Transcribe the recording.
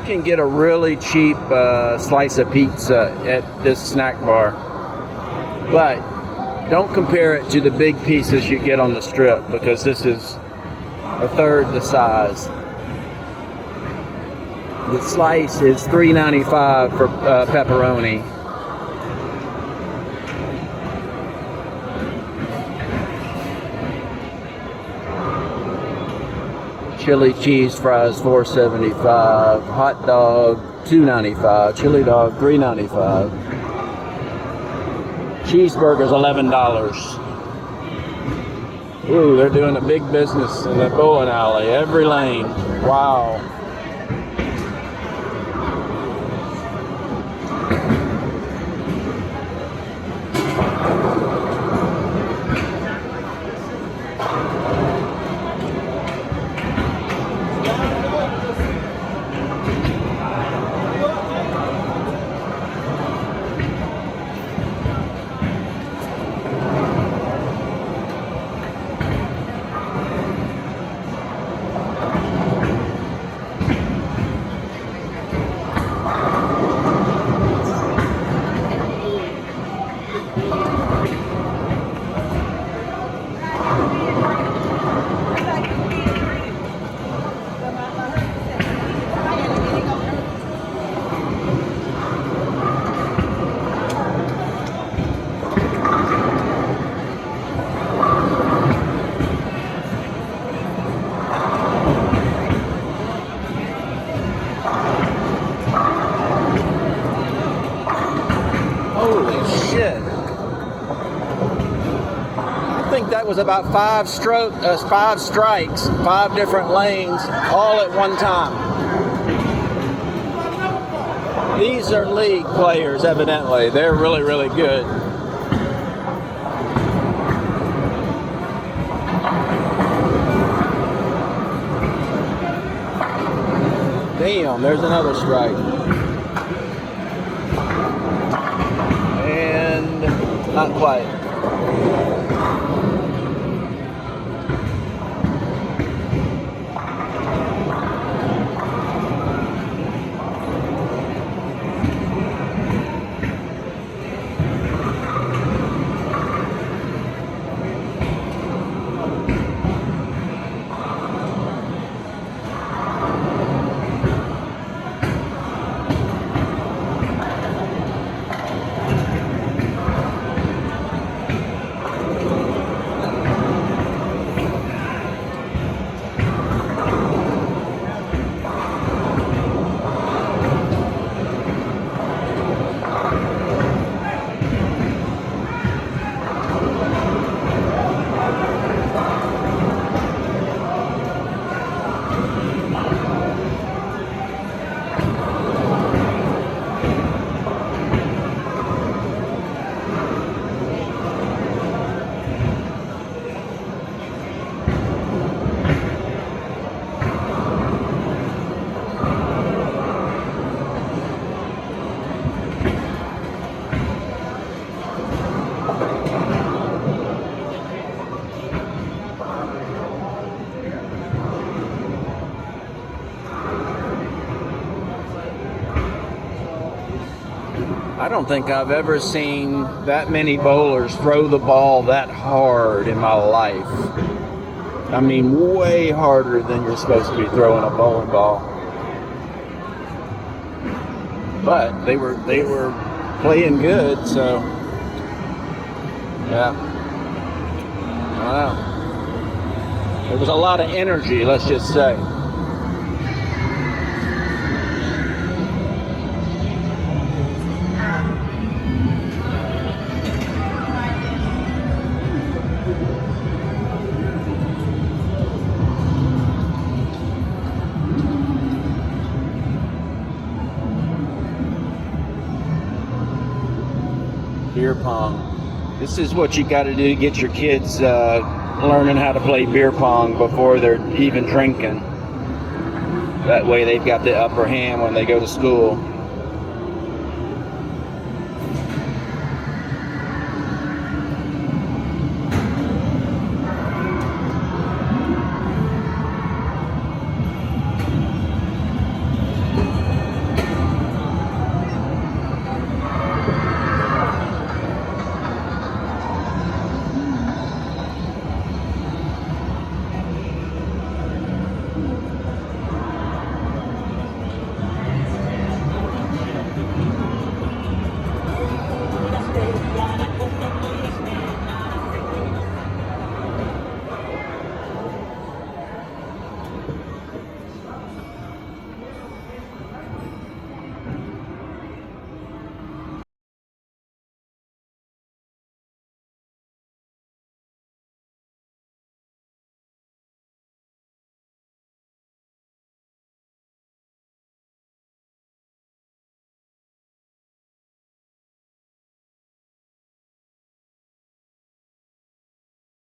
can get a really cheap slice of pizza at this snack bar, but don't compare it to the big pieces you get on the strip, because this is a third the size. The slice is $3.95 for pepperoni. Chili cheese fries $4.75. Hot dog $2.95. Chili dog $3.95. Cheeseburgers $11. Ooh, they're doing a big business in the bowling alley. Every lane. Wow. That was about five strikes, 5 different lanes, all at one time. These are league players, evidently. They're really, really good. Damn, there's another strike. And not quite. I don't think I've ever seen that many bowlers throw the ball that hard in my life. I mean, way harder than you're supposed to be throwing a bowling ball. But they were playing good, so yeah. Wow. There was a lot of energy, let's just say. Beer pong. This is what you got to do to get your kids learning how to play beer pong before they're even drinking. That way they've got the upper hand when they go to school.